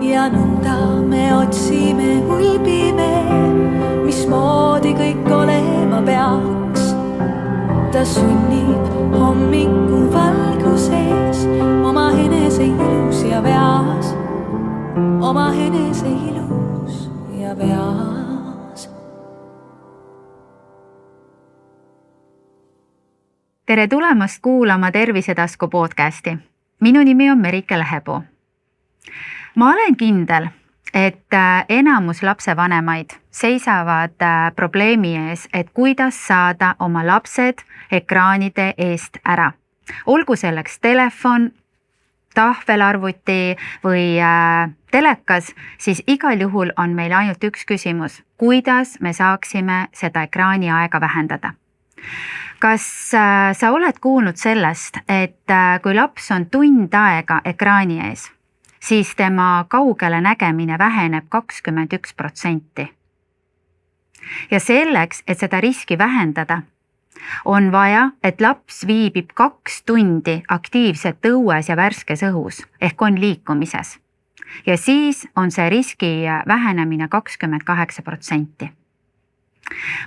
ja nõnda me otsime, hulbime, mismoodi kõik olema peaks. Ta sünnib hommiku valguses, oma enese ilus ja veas, oma enese ilus ja veas. Tere tulemast kuulama Tervisetasku podcasti. Minu nimi on Merike Lähepuu. Ma olen kindel, et enamus lapsevanemaid seisavad probleemi ees, et kuidas saada oma lapsed ekraanide eest ära. Olgu selleks telefon, tahvelarvuti või telekas, siis igal juhul on meil ainult üks küsimus, kuidas me saaksime seda ekraani aega vähendada. Kas sa oled kuulnud sellest, et kui laps on tund aega ekraani ees, siis tema kaugele nägemine väheneb 21%. Ja selleks, et seda riski vähendada, on vaja, et laps viibib 2 tundi aktiivselt õues ja värskes õhus ehk on liikumises. Ja siis on see riski vähenemine 28%.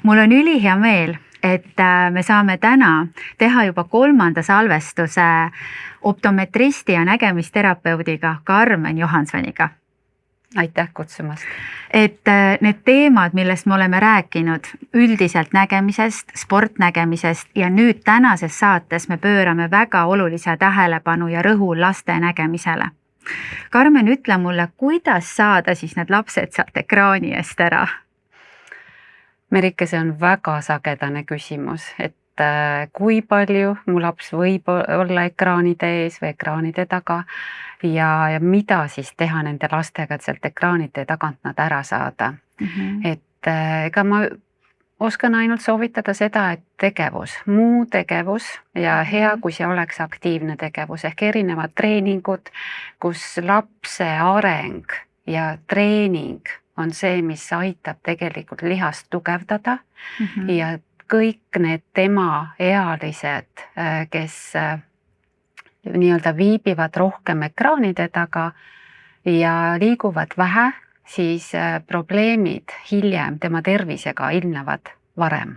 Mul on ülihea meel, et me saame täna teha juba 3. salvestuse optometristi ja nägemisterapeudiga Karmen Johansoniga. Aitäh kutsumast. Et need teemad, millest me oleme rääkinud üldiselt nägemisest, sportnägemisest ja nüüd tänases saates me pöörame väga olulise tähelepanu ja rõhu laste nägemisele. Karmen, ütle mulle, kuidas saada siis need lapsed sealt ekraani eest ära? Merike, see on väga sagedane küsimus, et kui palju mu laps võib olla ekraanide ees või ekraanide taga ja mida siis teha nende lastega, et sealt ekraanide tagant nad ära saada. Et ega ma oskan ainult soovitada seda, et muu tegevus ja hea, kui see oleks aktiivne tegevus ehk erinevad treeningud, kus lapse areng ja treening on see, mis aitab tegelikult lihast tugevdada ja kõik need tema ealised, kes nii-öelda viibivad rohkem ekraanide taga ja liiguvad vähe, siis probleemid hiljem tema tervisega ilmnevad varem.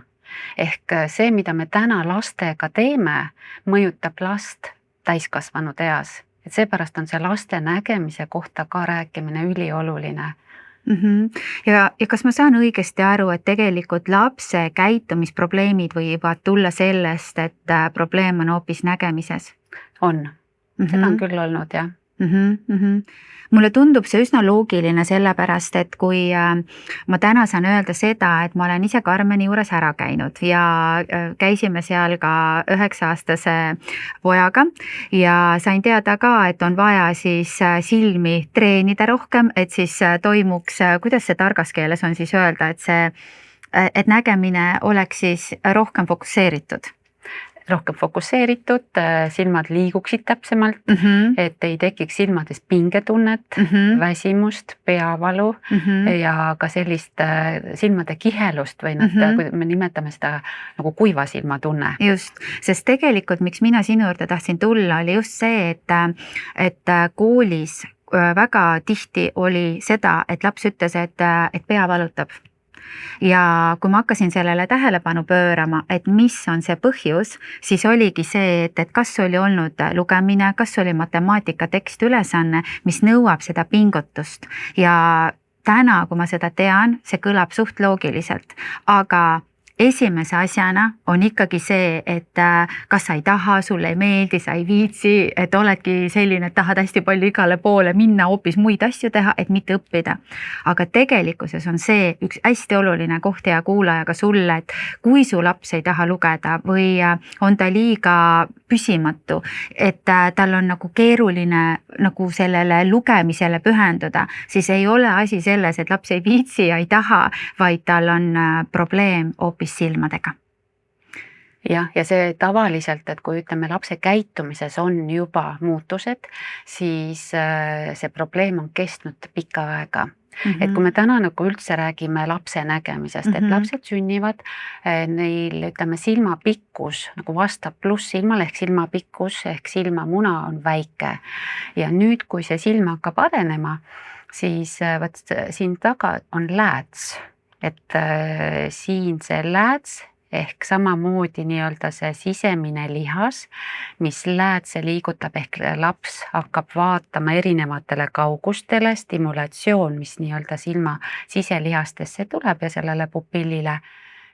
Ehk see, mida me täna lastega teeme, mõjutab last täiskasvanud eas. Et seepärast on see laste nägemise kohta ka rääkimine ülioluline. Ja kas ma saan õigesti aru, et tegelikult lapse käitumisprobleemid võivad tulla sellest, et probleem on hoopis nägemises? On. Seda on küll olnud, jah. Mulle tundub see üsna loogiline sellepärast, et kui ma täna saan öelda seda, et ma olen ise Karmeni juures ära käinud ja käisime seal ka 9-aastase pojaga ja sain teada ka, et on vaja siis silmi treenida rohkem, et siis toimuks, kuidas see targas keeles on siis öelda, et nägemine oleks siis rohkem fokusseeritud. Rohkem fokusseeritud, silmad liiguksid täpsemalt, et ei tekiks silmades pingetunnet, väsimust, peavalu ja ka sellist silmade kihelust või me nimetame seda nagu kuiva silma tunne. Just, sest tegelikult miks mina sinu juurde tahtsin tulla, oli just see, et koolis väga tihti oli seda, et laps ütles, et pea valutab. Ja kui ma hakkasin sellele tähelepanu pöörama, et mis on see põhjus, siis oligi see, et kas oli olnud lugemine, kas oli matemaatika tekstülesanne, mis nõuab seda pingutust. Ja täna, kui ma seda tean, see kõlab suht loogiliselt, aga esimese asjana on ikkagi see, et kas sa ei taha, sulle ei meeldi, sa ei viitsi, et oledki selline, et tahad hästi palju igale poole minna, hoopis muid asju teha, et mitte õppida. Aga tegelikkuses on see üks hästi oluline koht hea kuulaja ka sulle, et kui su laps ei taha lugeda või on ta liiga püsimatu, et tal on nagu keeruline nagu sellele lugemisele pühenduda, siis ei ole asi selles, et laps ei viitsi ja ei taha, vaid tal on probleem hoopis silmadega. jah, ja see tavaliselt, et kui ütleme, lapse käitumises on juba muutused, siis see probleem on kestnud pikka aega. Et kui me täna nagu üldse räägime lapse nägemisest, et lapsed sünnivad, neil ütleme silmapikkus nagu vastab plusssilmale ehk silmapikkus ehk silmamuna on väike. Ja nüüd, kui see silm hakkab arenema, siis võt siin taga on lääts, et siin see lääts ehk samamoodi nii-öelda see sisemine lihas, mis läätse liigutab ehk laps hakkab vaatama erinevatele kaugustele, stimulatsioon, mis nii-öelda silma siselihastesse tuleb ja sellele pupillile,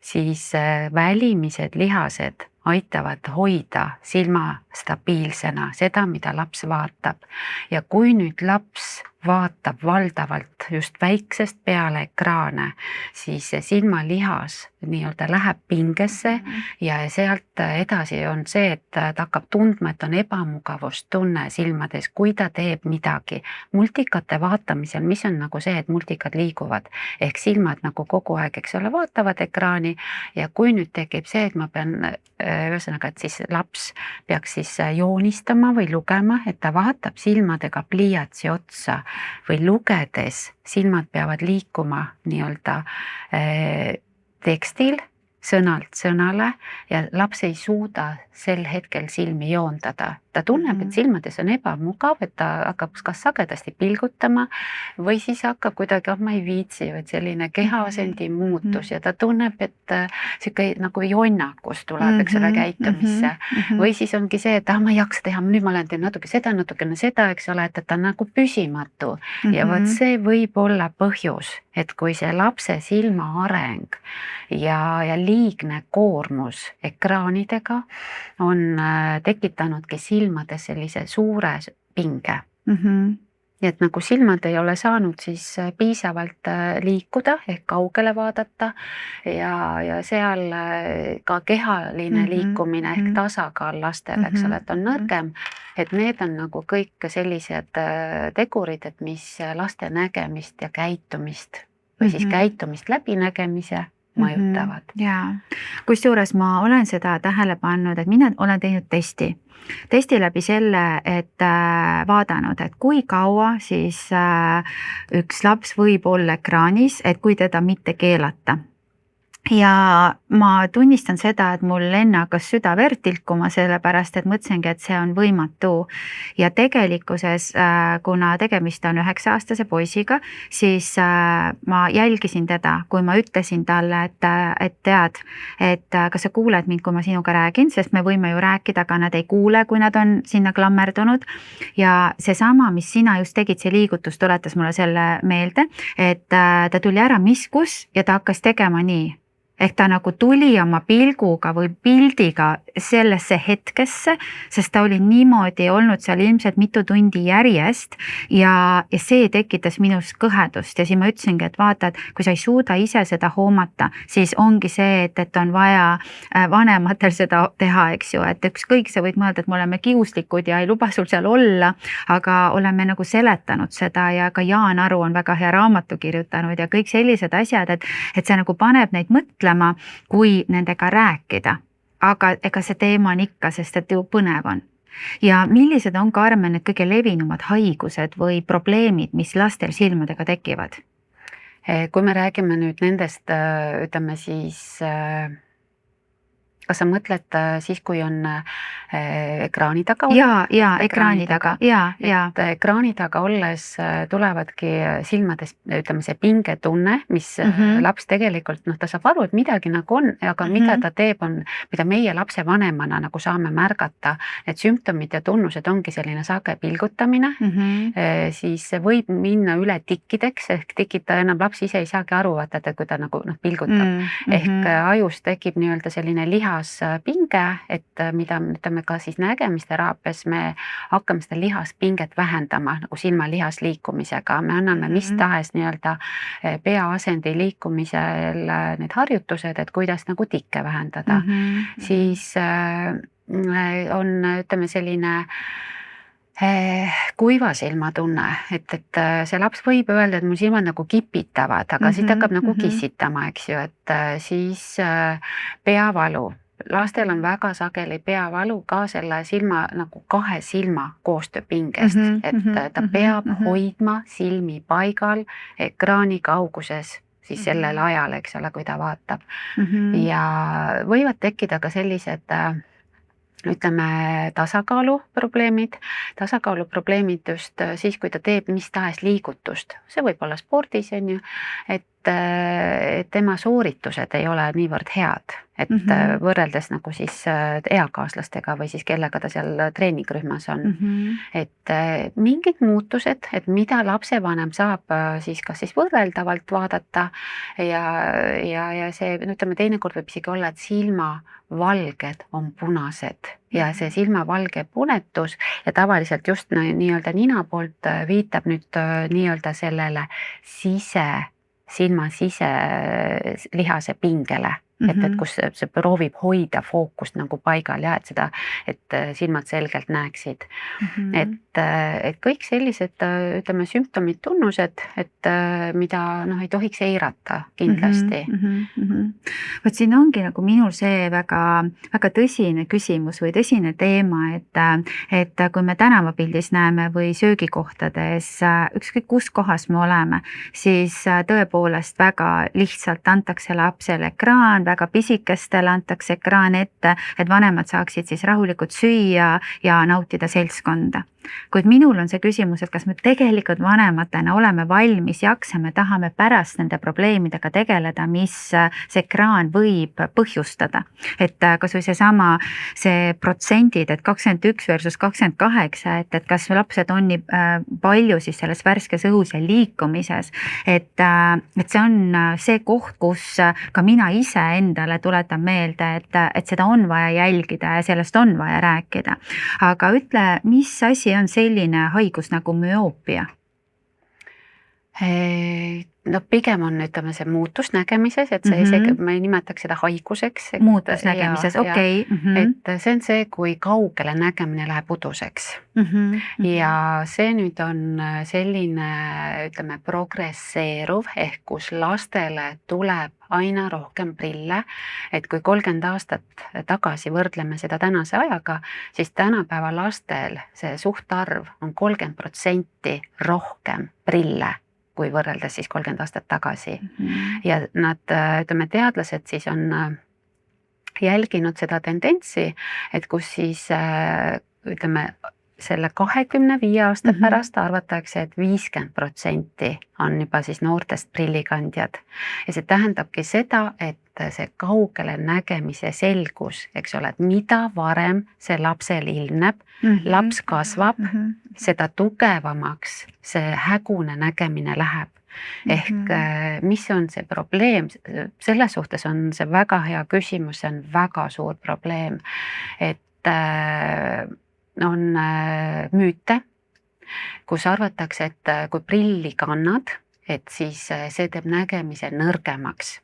siis välimised lihased aitavad hoida silma stabiilsena, seda, mida laps vaatab. Ja kui nüüd laps vaatab valdavalt just väiksest peale ekraane, siis silmalihas nii-öelda läheb pingesse ja sealt edasi on see, et ta hakkab tundma, et on ebamugavustunne silmades, kui ta teeb midagi. Multikate vaatamisel, mis on nagu see, et multikad liiguvad, ehk silmad nagu kogu aeg, eks ole, vaatavad ekraani ja kui nüüd tekib see, et ma pean ühesõnaga, et siis laps peaks siis joonistama või lugema, et ta vaatab silmadega pliiatsi otsa või lugedes silmad peavad liikuma nii-öelda tekstil sõnalt sõnale ja laps ei suuda sel hetkel silmi joondada. Ta tunneb, et silmades on ebamugav, et ta hakkab kas sagedasti pilgutama või siis hakkab kuidagi, ma ei viitsi, et selline kehasendi muutus ja ta tunneb, et sihuke nagu jonnakus tuleb, eks ole, käitumisse. Või siis ongi see, et ma ei jaksa teha, nüüd ma olen teinud natukene seda, eks ole, et ta on nagu püsimatu. Ja vot see võib olla põhjus, et kui see lapse silma areng ja liigne koormus ekraanidega on tekitanudki silmades sellise suure pinge. Nii et nagu silmad ei ole saanud siis piisavalt liikuda ehk kaugele vaadata ja seal ka kehaline liikumine ehk tasakaal lastel, eks ole, et on nõrgem. Et need on nagu kõik sellised tegurid, et mis laste nägemist ja käitumist või siis käitumist läbinägemise mõjutavad. Jaa, kusjuures ma olen seda tähele pannud, et mina olen teinud testi läbi selle, et vaadanud, et kui kaua siis üks laps võib olla ekraanis, et kui teda mitte keelata. Ja ma tunnistan seda, et mul enne hakkas süda verd tilkuma sellepärast, et mõtlesingi, et see on võimatu. Ja tegelikkuses, kuna tegemist on 9-aastase poisiga, siis ma jälgisin teda, kui ma ütlesin talle, et tead, et kas sa kuuled mind, kui ma sinuga räägin, sest me võime ju rääkida, aga nad ei kuule, kui nad on sinna klammerdunud. Ja seesama, mis sina just tegid, see liigutus tuletas mulle selle meelde, et ta tuli ära miskus ja ta hakkas tegema nii. Ehk ta nagu tuli oma pilguga või pildiga sellesse hetkesse, sest ta oli niimoodi olnud seal ilmselt mitu tundi järjest ja see tekitas minus kõhedust ja siis ma ütlesingi, et vaata, et kui sa ei suuda ise seda hoomata, siis ongi see, et on vaja vanematel seda teha, eks ju, et ükskõik sa võid mõelda, et me oleme kiuslikud ja ei luba sul seal olla, aga oleme nagu seletanud seda ja ka Jaan Aru on väga hea raamatu kirjutanud ja kõik sellised asjad, et see nagu paneb neid mõtlema, kui nendega rääkida. Aga ega see teema on ikka, sest et ju põnev on. Ja millised on, Karmen, need kõige levinumad haigused või probleemid, mis lastel silmadega tekivad? Kui me räägime nüüd nendest, ütleme siis, kas sa mõtled siis, kui on ekraani taga? Jaa, ekraani taga. Et ekraani taga olles tulevadki silmades, ütleme see pingetunne, mis laps tegelikult, ta saab aru, et midagi nagu on, aga mida ta teeb on, mida meie lapse vanemana nagu saame märgata, et sümptomid ja tunnused ongi selline sage pilgutamine, siis see võib minna üle tikkideks, ehk tikita enam laps ise ei saagi aru, et kui ta nagu pilgutab. Ehk ajus tekib nii-öelda selline lihaspinge, et mida ütleme ka siis nägemisteraapias me hakkame seda lihaspinget vähendama nagu silma lihas liikumisega. Me anname mis tahes nii-öelda peaasendi liikumisel need harjutused, et kuidas nagu tikke vähendada. Siis on, ütleme selline kuiva silmatunne, et see laps võib öelda, et mu silmad nagu kipitavad, aga siis ta hakkab nagu kissitama, eks ju, et siis peavalu lastel on väga sageli peavalu ka selle silma nagu kahe silma koostööpingest, et ta peab hoidma silmi paigal ekraani kauguses siis sellel ajal, eks ole, kui ta vaatab. Ja võivad tekkida ka sellised ütleme tasakaaluprobleemid just siis, kui ta teeb mis tahes liigutust. See võib olla spordis, on ju, et tema sooritused ei ole niivõrd head, et võrreldes nagu siis eakaaslastega või siis kellega ta seal treeningrühmas on. Et mingid muutused, et mida lapsevanem saab siis kas siis võrreldavalt vaadata ja see, ütleme, teinekord võib isegi olla, et silmavalged on punased ja see silmavalge punetus ja tavaliselt just nii-öelda nina poolt viitab nüüd nii-öelda sellele silma siselihase pingele. Et kus see proovib hoida fookust nagu paigal ja et silmad selgelt näeksid. Et kõik sellised, ütleme, sümptomid, tunnused, et mida ei tohiks eirata kindlasti. Võt siin ongi nagu minul see väga, väga tõsine küsimus või tõsine teema, et kui me tänavapildis näeme või söögikohtades, ükskõik kus kohas me oleme, siis tõepoolest väga lihtsalt antakse lapsele ekraan, väga pisikestele antakse ekraan ette, et vanemad saaksid siis rahulikult süüa ja nautida seltskonda. Kuid minul on see küsimus, et kas me tegelikult vanematena oleme valmis, jaksame, tahame pärast nende probleemidega tegeleda, mis see ekraan võib põhjustada. Et kas või see protsendid, et 21 versus 28, et kas lapsed on nii palju siis selles värskes õhus ja liikumises, et see on see koht, kus ka mina ise endale tuletan meelde, et seda on vaja jälgida ja sellest on vaja rääkida. Aga ütle, mis asi on selline haigus nagu müoopia? No pigem on, ütleme, see muutus nägemises, et see isegi, ma ei nimetaks seda haiguseks. Muutus nägemises, okei. Et see on see, kui kaugele nägemine läheb uduseks. Ja see nüüd on selline, ütleme, progresseeruv, ehk kus lastele tuleb aina rohkem prille, et kui 30 aastat tagasi võrdleme seda tänase ajaga, siis tänapäeva lastel see suhtarv on 30% rohkem prille, kui võrreldes siis 30 aastat tagasi. Ja nad, ütleme, teadlased siis on jälginud seda tendentsi, et kus siis, ütleme, selle 25 aasta pärast arvatakse, et 50% on juba siis noortest prillikandjad. Ja see tähendabki seda, et see kaugele nägemise selgus, eks ole, et mida varem see lapsel ilmneb, laps kasvab, seda tugevamaks see hägune nägemine läheb. Ehk mis on see probleem? Selles suhtes on see väga hea küsimus, see on väga suur probleem, et on müüte, kus arvatakse, et kui prilli kannad, et siis see teeb nägemise nõrgemaks.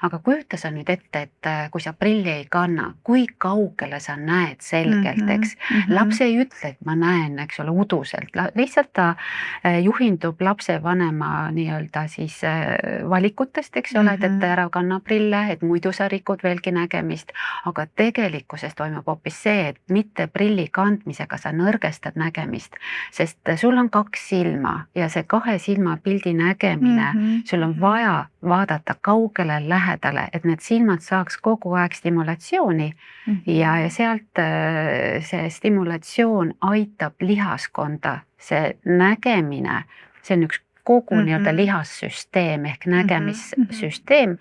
Aga kujuta sa nüüd ette, et kui sa prilli ei kanna, kui kaugele sa näed selgelt, eks. Laps ei ütle, et ma näen, eks ole, uduselt. Lihtsalt ta juhindub lapsevanema nii-öelda siis valikutest, eks ole, et ära kanna prille, et muidu sa rikud veelgi nägemist. Aga tegelikkuses toimub hoopis see, et mitte prilli kandmisega sa nõrgestad nägemist, sest sul on 2 silma ja see 2 silma pildi nägemine, sul on vaja vaadata kaugele lähedale, et need silmad saaks kogu aeg stimulatsiooni ja sealt see stimulatsioon aitab lihaskonda, see nägemine, see on üks kogu nii-öelda lihassüsteem ehk nägemissüsteem,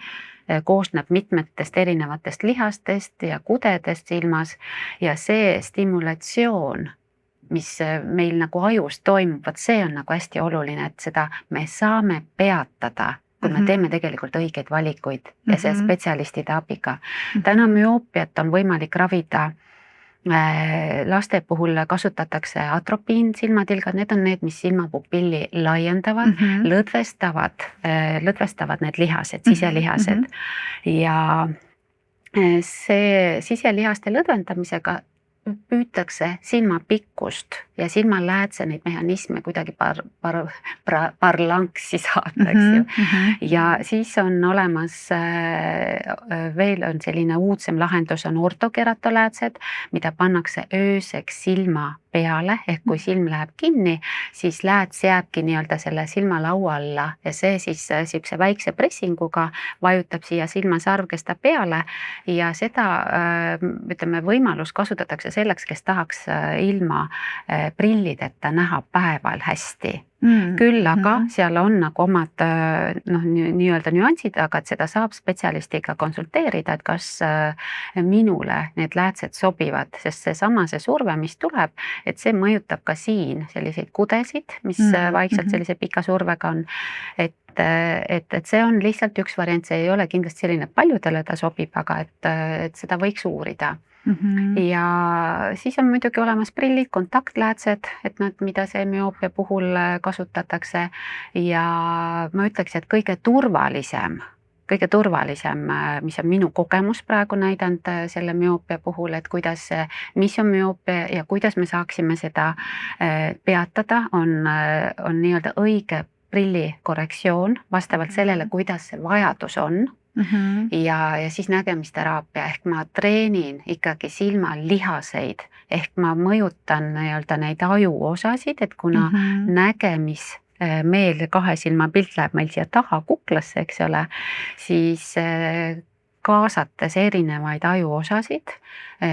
koosneb mitmetest erinevatest lihastest ja kudedest silmas ja see stimulatsioon, mis meil nagu ajus toimub, see on nagu hästi oluline, et seda me saame peatada, kui me teeme tegelikult õigeid valikuid ja see spetsialistide abiga. Täna müoopiat on võimalik ravida, laste puhul kasutatakse atropiin silmatilgad, need on need, mis silmapupilli laiendavad, lõdvestavad need lihased, siselihased ja see siselihaste lõdvendamisega püütakse silmapikkust ja silmaläätse neid mehhanisme kuidagi parlanksi saada, eks ju. Ja siis on olemas veel on selline uudsem lahendus, on ortokeratoläätsed, mida pannakse ööseks silma peale, ehk kui silm läheb kinni, siis lääts jääbki nii-öelda selle silmalaua alla ja see siis siukse väikse pressinguga vajutab siia silmasarvkesta peale ja seda ütleme võimalust kasutatakse selleks, kes tahaks ilma prillideta näha päeval hästi. Küll aga seal on nagu omad nii-öelda nüansid, aga et seda saab spetsialistiga konsulteerida, et kas minule need läätsed sobivad, sest see surve, mis tuleb, et see mõjutab ka siin selliseid kudesid, mis vaikselt sellise pika survega on, et see on lihtsalt üks variant, see ei ole kindlasti selline, paljudele ta sobib, aga et seda võiks uurida. Ja siis on muidugi olemas prillid, kontaktläätsed, et mida see müoopia puhul kasutatakse ja ma ütleks, et kõige turvalisem, mis on minu kogemus praegu näidanud selle müoopia puhul, et mis on müoopia ja kuidas me saaksime seda peatada, on nii-öelda õige prilli korrektsioon vastavalt sellele, kuidas see vajadus on. Ja siis nägemisteraapia, ehk ma treenin ikkagi silmalihaseid, ehk ma mõjutan nii-öelda neid ajuosasid, et kuna nägemismeel kahe silma pilt läheb meil siia taha kuklasse, eks ole, siis kaasates erinevaid ajuosasid,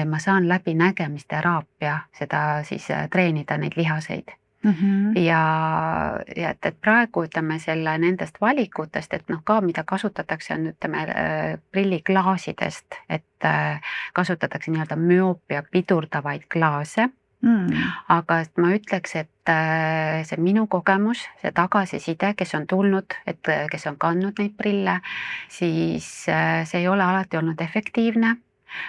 ma saan läbi nägemisteraapia seda siis treenida neid lihaseid. Ja et praegu ütleme selle nendest valikutest, et ka mida kasutatakse on ütleme prilliklaasidest, et kasutatakse nii-öelda müoopia pidurdavaid klaase. Aga et ma ütleks, et see minu kogemus, see tagasiside, kes on tulnud, et kes on kandnud neid prille, siis see ei ole alati olnud efektiivne,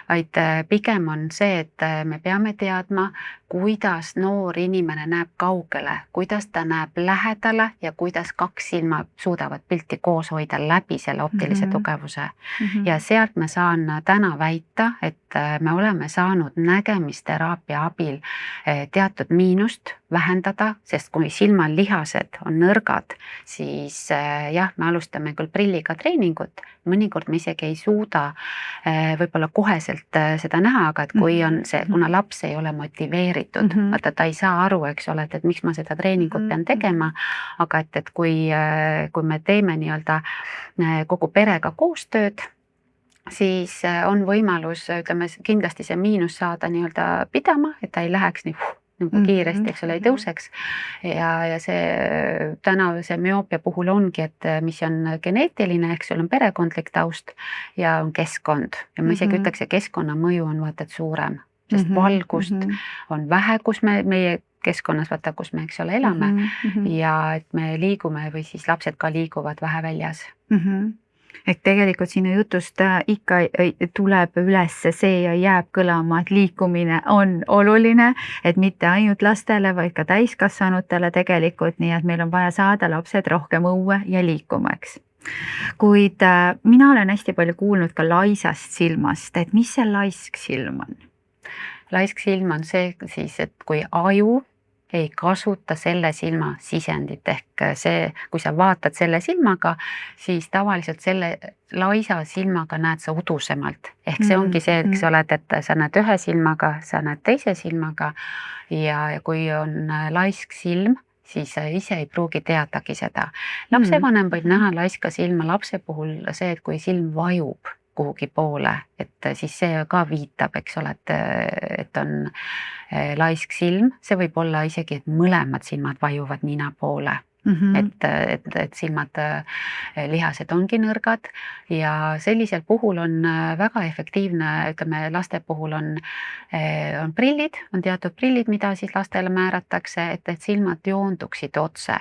vaid pigem on see, et me peame teadma, kuidas noor inimene näeb kaugele, kuidas ta näeb lähedale ja kuidas kaks silma suudavad pilti koos hoida läbi selle optilise tugevuse. Ja sealt me saan täna väita, et me oleme saanud nägemisteraapia abil teatud miinust vähendada, sest kui silmalihased on nõrgad, siis jah, me alustame küll prilliga treeningut, mõnikord me isegi ei suuda võib-olla koheselt seda näha, aga et kui on see, kuna laps ei ole motiveeritud, vaata ta ei saa aru, eks ole, et miks ma seda treeningut pean tegema, aga et kui me teeme nii-öelda kogu perega koostööd, siis on võimalus, ütleme kindlasti see miinus saada nii-öelda pidama, et ta ei läheks nii kiiresti, eks ole, ei tõuseks. Ja täna see müoopia puhul ongi, et mis on geneetiline, ehk sul on perekondlik taust ja on keskkond. Ja ma isegi ütleks, et keskkonna mõju on vaata, et suurem, sest valgust on vähe, kus meie keskkonnas, vaata, kus me, eks ole, elame ja et me liigume või siis lapsed ka liiguvad vähe väljas. Et tegelikult sinu jutust ikka tuleb üles see ja jääb kõlama, et liikumine on oluline, et mitte ainult lastele, vaid ka täiskasvanutele tegelikult, nii et meil on vaja saada lapsed rohkem õue ja liikuma, eks. Kuid mina olen hästi palju kuulnud ka laisast silmast, et mis see laisk silm on? Laisk silm on see siis, et kui aju ei kasuta selle silma sisendit, ehk see, kui sa vaatad selle silmaga, siis tavaliselt selle laisa silmaga näed sa udusemalt. Ehk see ongi see, eks oled, et sa näed ühe silmaga, sa näed teise silmaga ja kui on laisk silm, siis ise ei pruugi teadagi seda. Lapsevanem võib näha laiska silma lapse puhul see, et kui silm vajub kuhugi poole, et siis see ka viitab, eks ole, et on laisk silm, see võib olla isegi, et mõlemad silmad vajuvad nina poole, et silmad lihased ongi nõrgad ja sellisel puhul on väga efektiivne, ütleme laste puhul on prillid, on teatud prillid, mida siis lastele määratakse, et silmad joonduksid otse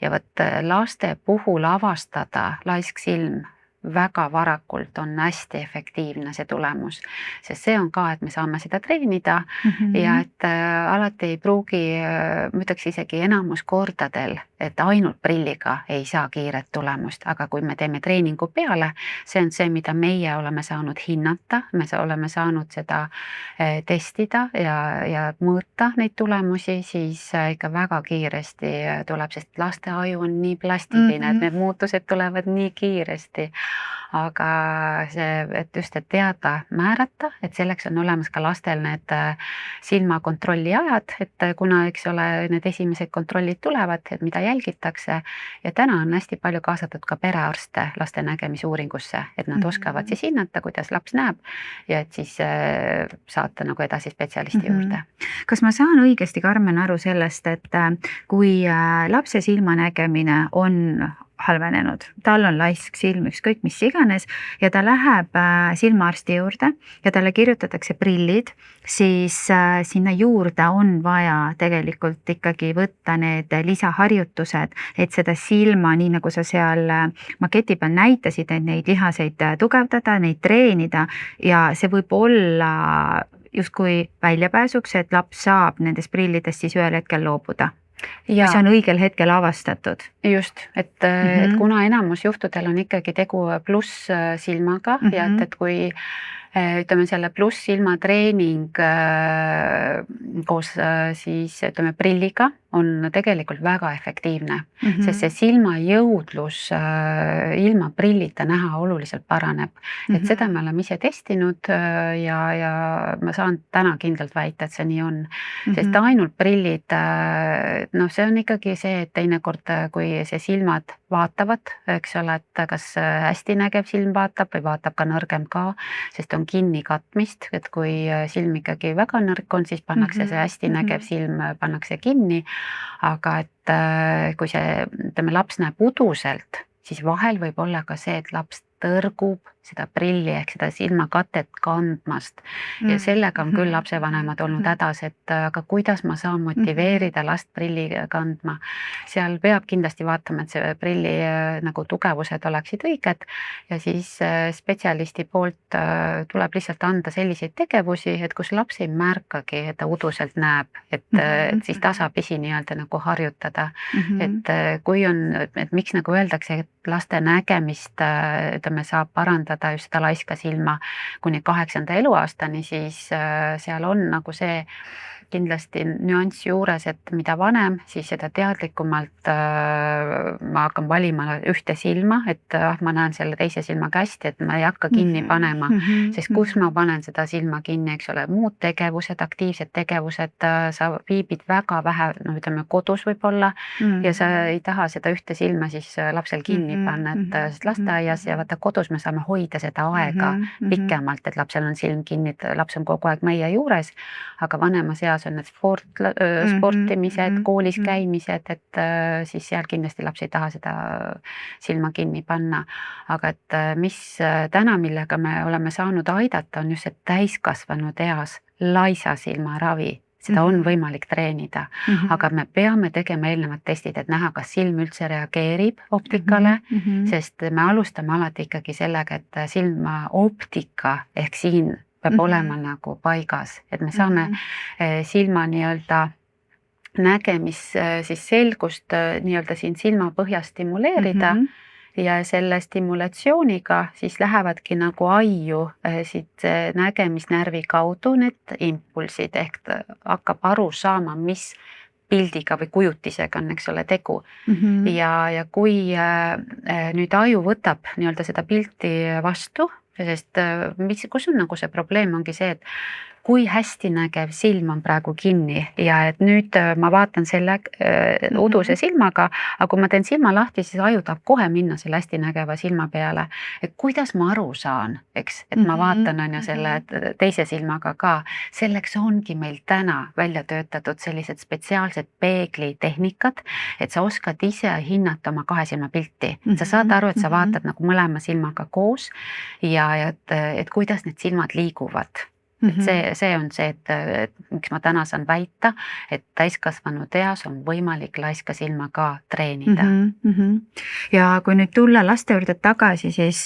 ja võt laste puhul avastada laisk silm väga varakult on hästi efektiivne see tulemus, sest see on ka, et me saame seda treenida ja et alati ei pruugi, ma ütleks isegi enamus kordadel, et ainult prilliga ei saa kiiret tulemust, aga kui me teeme treeningu peale, see on see, mida meie oleme saanud hinnata, me oleme saanud seda testida ja mõõta neid tulemusi, siis ikka väga kiiresti tuleb, sest laste aju on nii plastiline, et need muutused tulevad nii kiiresti. Aga see, et just, et teada määrata, et selleks on olemas ka lastel need silmakontrolli ajad, et kuna, eks ole, need esimesed kontrollid tulevad, et mida jälgitakse ja täna on hästi palju kaasatud ka perearste laste nägemisuuringusse, et nad oskavad siis hinnata, kuidas laps näeb ja et siis saata nagu edasi spetsialisti juurde. Kas ma saan õigesti, Karmen, aru sellest, et kui lapse silmanägemine on halvenenud, tal on laisk silm, ükskõik mis iganes ja ta läheb silmaarsti juurde ja talle kirjutatakse prillid, siis sinna juurde on vaja tegelikult ikkagi võtta need lisaharjutused, et seda silma, nii nagu sa seal maketi peal näitasid, et neid lihaseid tugevdada, neid treenida ja see võib olla justkui väljapääsuks, et laps saab nendest prillidest siis ühel hetkel loobuda. Ja see on õigel hetkel avastatud. Just, et kuna enamus juhtudel on ikkagi tegu pluss silmaga ja et kui ütleme selle pluss silmatreening koos siis ütleme prilliga on tegelikult väga efektiivne, sest see silmajõudlus ilma prillita näha oluliselt paraneb. Et seda me oleme ise testinud ja ma saan täna kindlalt väita, et see nii on. Sest ainult prillid, noh, see on ikkagi see, et teinekord, kui see silmad vaatavad, eks ole, et kas hästi nägev silm vaatab või vaatab ka nõrgem ka, sest on kinni katmist, et kui silm ikkagi väga nõrk on, siis pannakse see hästi nägev silm pannakse kinni. Aga et kui see, ütleme, laps näeb uduselt, siis vahel võib olla ka see, et laps tõrgub seda prilli ehk seda silmakatet kandmast ja sellega on küll lapsevanemad olnud hädas, et aga kuidas ma saan motiveerida last prilli kandma. Seal peab kindlasti vaatama, et see prilli nagu tugevused oleksid õiged ja siis spetsialisti poolt tuleb lihtsalt anda selliseid tegevusi, et kus laps ei märkagi, et ta uduselt näeb, et siis tasapisi nii-öelda nagu harjutada. Et kui on, et miks nagu öeldakse, et laste nägemist ütleme, saab parandada just seda laiska silma kuni 8. eluaastani, siis seal on nagu see kindlasti nüanss juures, et mida vanem, siis seda teadlikumalt ma hakkan valima ühte silma, et ma näen selle teise silmaga hästi, et ma ei hakka kinni panema, sest kus ma panen seda silma kinni, eks ole, muud tegevused, aktiivsed tegevused, sa viibid väga vähe, no ütleme kodus võib-olla ja sa ei taha seda ühte silma siis lapsel kinni panna, et lasteaias ja vaata kodus me saame hoida seda aega pikemalt, et lapsel on silm kinni, et laps on kogu aeg meie juures, aga vanemas eas on need sportimised, koolis käimised, et siis seal kindlasti laps ei taha seda silma kinni panna. Aga et mis täna, millega me oleme saanud aidata, on just see täiskasvanud eas laisa silmaravi. Seda on võimalik treenida, aga me peame tegema eelnevad testid, et näha, kas silm üldse reageerib optikale, sest me alustame alati ikkagi sellega, et silma optika ehk siin peab olema nagu paigas, et me saame silma nii-öelda nägemis siis selgust nii-öelda siin silmapõhja stimuleerida ja selle stimulatsiooniga siis lähevadki nagu aiu siit nägemisnärvi kaudu need impulsid ehk hakkab aru saama, mis pildiga või kujutisega on, eks ole, tegu. Ja kui nüüd aju võtab nii-öelda seda pilti vastu, sest kus on nagu see probleem ongi see, et kui hästi nägev silm on praegu kinni ja et nüüd ma vaatan selle uduse silmaga, aga kui ma teen silma lahti, siis aju tahab kohe minna selle hästi nägeva silma peale. Et kuidas ma aru saan, eks, et ma vaatan on ju selle teise silmaga ka. Selleks ongi meil täna välja töötatud sellised spetsiaalsed peeglitehnikad, et sa oskad ise hinnata oma kahe silma pilti. Sa saad aru, et sa vaatad nagu mõlema silmaga koos ja et kuidas need silmad liiguvad. et see on see, et miks ma täna saan väita, et täiskasvanud eas on võimalik laiska silma ka treenida. Ja kui nüüd tulla laste juurde tagasi, siis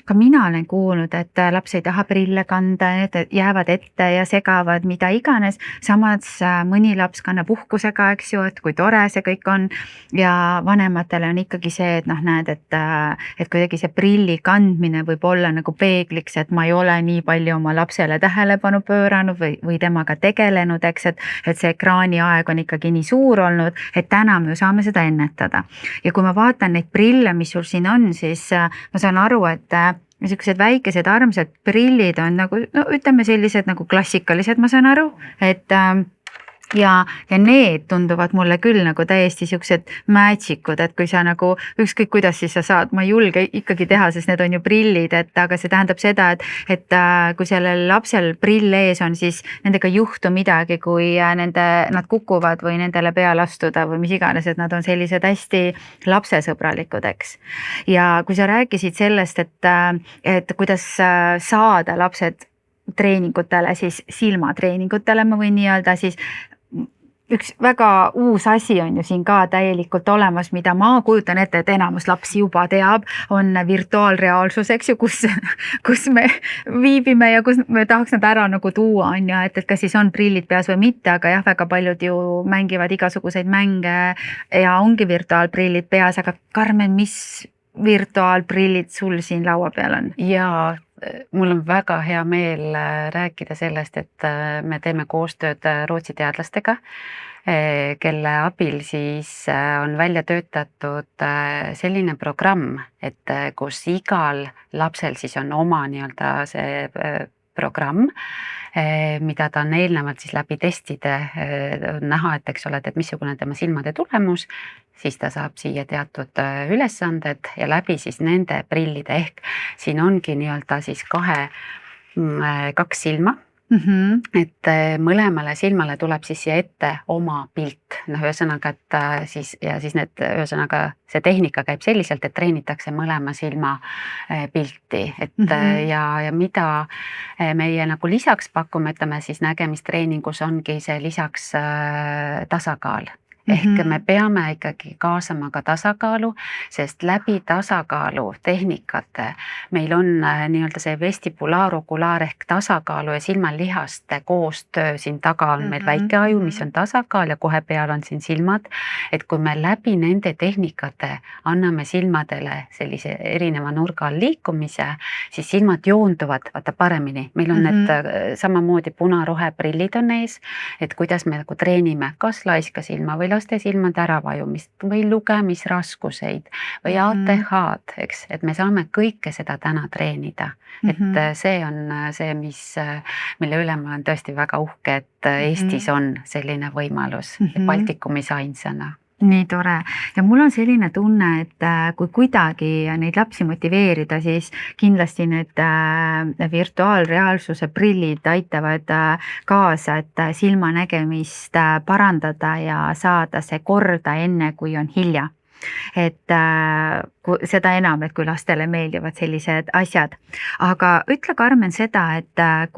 ka mina olen kuulnud, et laps ei taha prille kanda, need jäävad ette ja segavad mida iganes. Samas mõni laps kannab uhkusega, eks ju, et kui tore see kõik on ja vanematele on ikkagi see, et näed, et kuidagi see prilli kandmine võib olla nagu peegliks, et ma ei ole nii palju oma lapsele tähelepanu pööranud või temaga tegelenud, eks, et see ekraani aeg on ikkagi nii suur olnud, et täna me ju saame seda ennetada. Ja kui ma vaatan neid prille, mis sul siin on, siis ma saan aru, et niisugused väikesed armsad prillid on nagu, no ütleme sellised nagu klassikalised, ma saan aru, et ja need tunduvad mulle küll nagu täiesti siuksed magikud, et kui sa nagu ükskõik kuidas siis sa saad, ma ei julge ikkagi teha, sest need on ju prillid, et aga see tähendab seda, et kui sellel lapsel prill ees on, siis nendega ei juhtu midagi, kui nad kukuvad või nendele peale astuda või mis iganes, et nad on sellised hästi lapsesõbralikud, eks. Ja kui sa rääkisid sellest, et kuidas saada lapsed treeningutele, siis silmatreeningutele ma võin nii öelda, siis üks väga uus asi on ju siin ka täielikult olemas, mida ma kujutan ette, et enamus lapsi juba teab, on virtuaalreaalsus, eks ju, kus me viibime ja kus me tahaks nad ära nagu tuua, on ju, et kas siis on prillid peas või mitte, aga jah, väga paljud ju mängivad igasuguseid mänge ja ongi virtuaalprillid peas, aga Karmen, mis virtuaalprillid sul siin laua peal on? Ja mul on väga hea meel rääkida sellest, et me teeme koostööd Rootsi teadlastega, kelle abil siis on välja töötatud selline programm, et kus igal lapsel siis on oma nii-öelda see programm, mida ta on eelnevalt siis läbi testide näha, et eks ole, et missugune tema silmade tulemus, siis ta saab siia teatud ülesanded ja läbi siis nende prillide ehk siin ongi nii-öelda siis kaks silma. Et mõlemale silmale tuleb siis siia ette oma pilt, ühesõnaga, et siis ühesõnaga see tehnika käib selliselt, et treenitakse mõlema silma pilti, et ja mida meie nagu lisaks pakume, ütleme siis nägemistreeningus ongi see lisaks tasakaal. Ehk me peame ikkagi kaasama ka tasakaalu, sest läbi tasakaalu tehnikate meil on nii-öelda see vestibulaar-okulaar ehk tasakaalu ja silmalihaste koostöö. Siin taga on meil väike aju, mis on tasakaal ja kohe peal on siin silmad. Et kui me läbi nende tehnikate anname silmadele sellise erineva nurga all liikumise, siis silmad joonduvad vaata paremini. Meil on need samamoodi puna-roheprillid on ees, et kuidas me nagu treenime kas laiska silma või laste silmade äravajumist või lugemisraskuseid või ATH-d, eks, et me saame kõike seda täna treenida. Et see on see, mille üle ma olen tõesti väga uhke, et Eestis on selline võimalus Baltikumis ainsana. Nii tore. Ja mul on selline tunne, et kui kuidagi neid lapsi motiveerida, siis kindlasti need virtuaalreaalsuse prillid aitavad kaasa, et silmanägemist parandada ja saada see korda enne, kui on hilja. Et seda enam, et kui lastele meeldivad sellised asjad. Aga ütle, Karmen, seda, et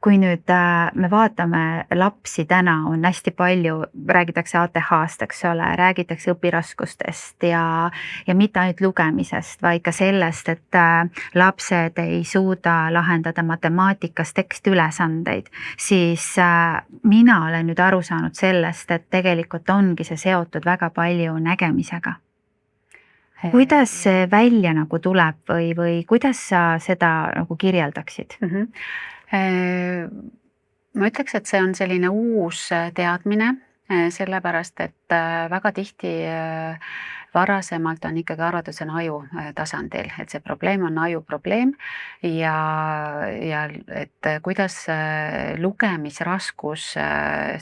kui nüüd me vaatame lapsi täna, on hästi palju, räägitakse ATH-st, eks ole, räägitakse õpiraskustest ja mitte ainult lugemisest, vaid ka sellest, et lapsed ei suuda lahendada matemaatikas tekstiülesandeid, siis mina olen nüüd aru saanud sellest, et tegelikult ongi see seotud väga palju nägemisega. Kuidas see välja nagu tuleb või kuidas sa seda nagu kirjeldaksid? Ma ütleks, et see on selline uus teadmine, sellepärast, et väga tihti varasemalt on ikkagi arvatud, see on aju tasandil, et see probleem on aju probleem ja et kuidas lugemisraskus,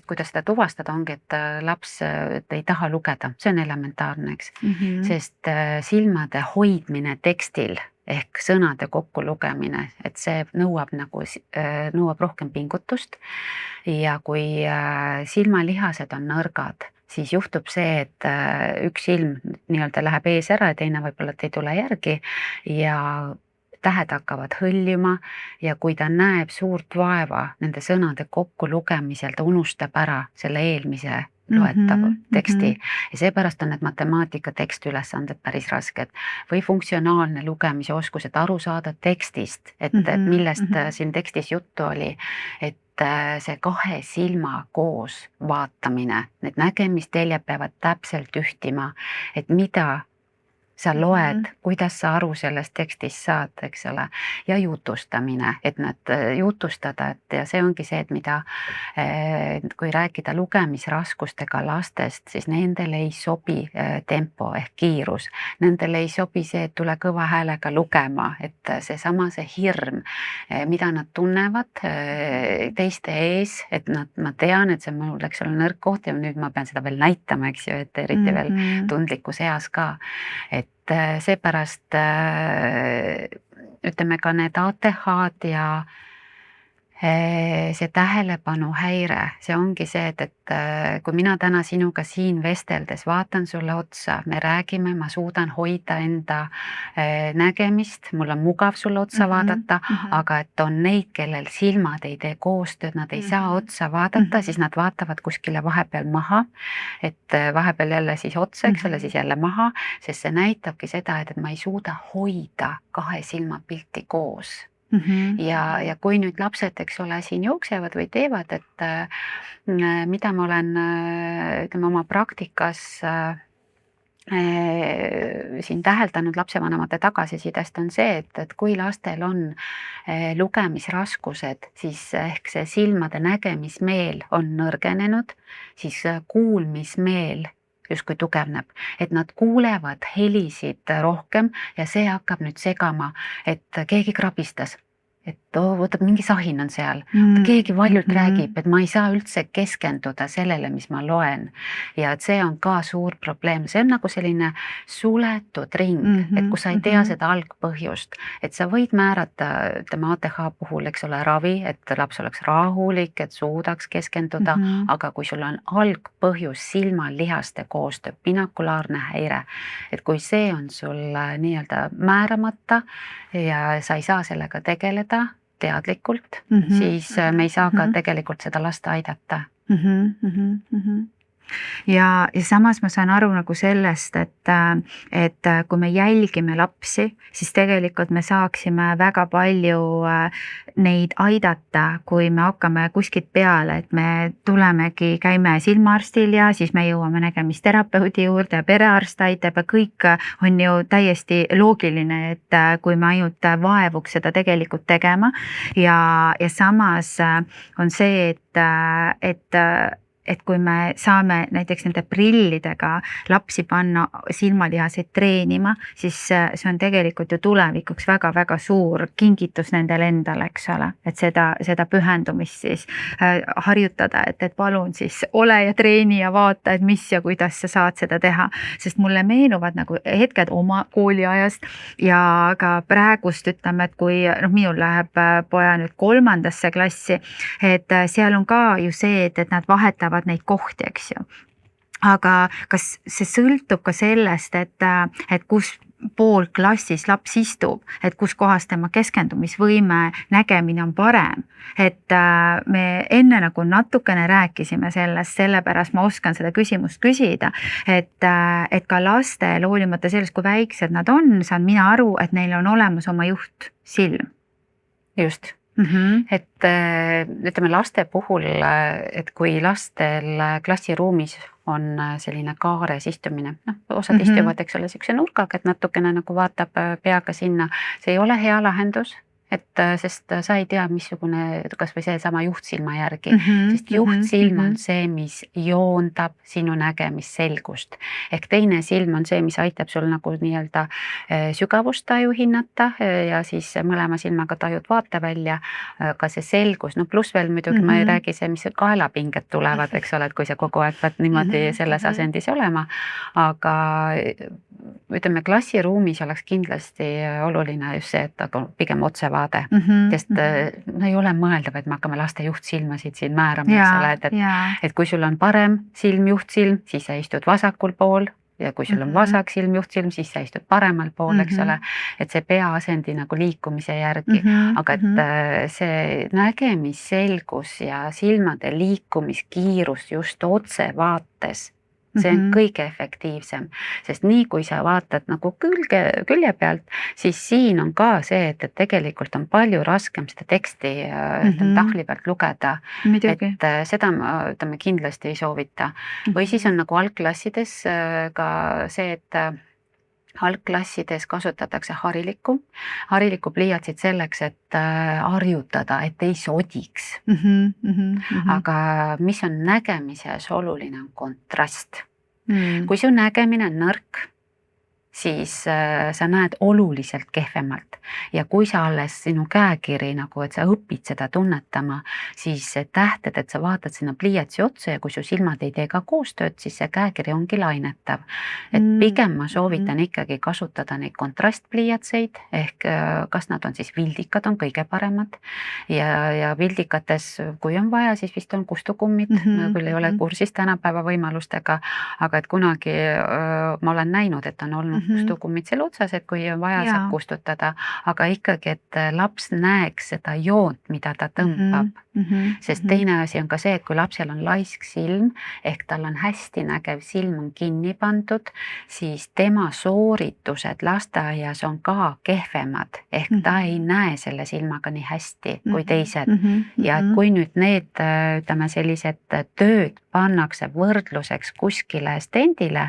kuidas seda tuvastada ongi, et laps ei taha lugeda, see on elementaarne, eks, sest silmade hoidmine tekstil ehk sõnade kokku lugemine, et see nõuab rohkem pingutust ja kui silmalihased on nõrgad, siis juhtub see, et üks silm nii-öelda läheb ees ära ja teine võib-olla ei tule järgi ja tähed hakkavad hõljuma ja kui ta näeb suurt vaeva nende sõnade kokku lugemisel, ta unustab ära selle eelmise loetava teksti ja seepärast on need matemaatika tekstiülesanded päris rasked või funktsionaalne lugemise oskus, et aru saada tekstist, et millest siin tekstis juttu oli, et see kahe silma koos vaatamine, need nägemisteljed peavad täpselt ühtima, et mida sa loed, kuidas sa aru sellest tekstist saad, eks ole, ja jutustamine, et nad jutustada, et ja see ongi see, et mida, kui rääkida lugemisraskustega lastest, siis nendele ei sobi tempo ehk kiirus, nendele ei sobi see, et tule kõva häälega lugema, et seesama see hirm, mida nad tunnevad teiste ees, et ma tean, et see on mul, eks ole, nõrk koht ja nüüd ma pean seda veel näitama, eks ju, et eriti veel tundlikus eas ka, et seepärast ütleme ka need ATH-d ja see tähelepanuhäire, see ongi see, et kui mina täna sinuga siin vesteldes vaatan sulle otsa, me räägime, ma suudan hoida enda nägemist, mul on mugav sulle otsa vaadata, aga et on neid, kellel silmad ei tee koostööd, nad ei saa otsa vaadata, siis nad vaatavad kuskile vahepeal maha, et vahepeal jälle siis otsa, eks ole, siis jälle maha, sest see näitabki seda, et ma ei suuda hoida kahe silma pilti koos. Ja kui nüüd lapsed, eks ole, siin jooksevad või teevad, et mida ma olen ütleme oma praktikas siin täheldanud lapsevanemate tagasisidest on see, et kui lastel on lugemisraskused, siis ehk see silmade nägemismeel on nõrgenenud, siis kuulmismeel justkui tugevneb, et nad kuulevad helisid rohkem ja see hakkab nüüd segama, et keegi krabistas, et võtab mingi sahin on seal, keegi valjult räägib, et ma ei saa üldse keskenduda sellele, mis ma loen ja et see on ka suur probleem, see on nagu selline suletud ring, et kui sa ei tea seda algpõhjust, et sa võid määrata, ütleme ATH puhul, eks ole, ravi, et laps oleks rahulik, et suudaks keskenduda, aga kui sul on algpõhjus silmalihaste koostöö, binokulaarne häire, et kui see on sul nii-öelda määramata ja sa ei saa sellega tegeleda teadlikult, siis me ei saa ka tegelikult seda last aidata. Ja samas ma saan aru nagu sellest, et kui me jälgime lapsi, siis tegelikult me saaksime väga palju neid aidata, kui me hakkame kuskilt peale, et me tulemegi, käime silmaarstil ja siis me jõuame nägemisterapeudi juurde ja perearst aitab ja kõik on ju täiesti loogiline, et kui me ainult vaevuks seda tegelikult tegema ja samas on see, et kui me saame näiteks nende prillidega lapsi panna silmalihaseid treenima, siis see on tegelikult ju tulevikuks väga-väga suur kingitus nendele endale, eks ole, et seda pühendumist siis harjutada, et palun siis ole ja treeni ja vaata, et mis ja kuidas sa saad seda teha, sest mulle meenuvad nagu hetked oma kooliajast ja ka praegust ütleme, et kui minul läheb poja nüüd 3. klassi, et seal on ka ju see, et nad vahetavad neid kohti, eks ju. Aga kas see sõltub ka sellest, et kus pool klassis laps istub, et kus kohas tema keskendumisvõime nägemine on parem. Et me enne nagu natukene rääkisime sellest, sellepärast ma oskan seda küsimust küsida, et ka lastel, hoolimata sellest, kui väiksed nad on, saan mina aru, et neil on olemas oma juhtsilm. Just. Et ütleme laste puhul, et kui lastel klassiruumis on selline kaares istumine, osad istuvad, eks ole, siukse nurgaga, et natukene nagu vaatab peaga sinna, see ei ole hea lahendus, et sest sa ei tea, missugune, kas või see sama juhtsilma järgi, sest juhtsilm on see, mis joondab sinu nägemisselgust. Ehk teine silm on see, mis aitab sul nagu nii-öelda sügavustaju hinnata ja siis mõlema silmaga tajud vaatevälja, ka see selgus, pluss veel muidugi ma ei räägi see, mis kaelapinged tulevad, eks ole, et kui sa kogu aeg pead niimoodi selles asendis olema, aga ütleme klassiruumis oleks kindlasti oluline just see, et pigem otsevaade, sest ei ole mõeldav, et me hakkame laste juhtsilmasid siin määrama, eks ole, et kui sul on parem silm, juhtsilm, siis sa istud vasakul pool ja kui sul on vasak silm, juhtsilm, siis sa istud paremal pool, eks ole, et see peaasendi nagu liikumise järgi, aga et see nägemisselgus ja silmade liikumiskiirus just otsevaates, see on kõige efektiivsem, sest nii kui sa vaatad nagu külje pealt, siis siin on ka see, et tegelikult on palju raskem seda teksti tahvli pealt lugeda. Midagi. Et seda me kindlasti ei soovita. Või siis on nagu algklassides ka see, et algklassides kasutatakse harilikku pliiatsid selleks, et harjutada, et ei sodiks. Aga mis on nägemises oluline, on kontrast. Kui su nägemine on nõrk, siis sa näed oluliselt kehvemalt ja kui sa alles sinu käekiri nagu, et sa õpid seda tunnetama, siis tähted, et sa vaatad sinna pliiatsi otsa ja kui su silmad ei tee ka koostööd, siis see käekiri ongi lainetav. Et pigem ma soovitan ikkagi kasutada neid kontrastpliiatseid, ehk kas nad on siis vildikad, on kõige paremad ja vildikates, kui on vaja, siis vist on kustukummid, ma küll ei ole kursis tänapäeva võimalustega, aga et kunagi ma olen näinud, et on olnud kustukummid seal otsas, et kui on vaja, saab kustutada, aga ikkagi, et laps näeks seda joont, mida ta tõmbab. Sest teine asi on ka see, et kui lapsel on laisk silm, ehk tal on hästi nägev silm on kinni pandud, siis tema sooritused lasteaias on ka kehvemad, ehk ta ei näe selle silmaga nii hästi kui teised. Ja kui nüüd need, ütleme, sellised tööd pannakse võrdluseks kuskile stendile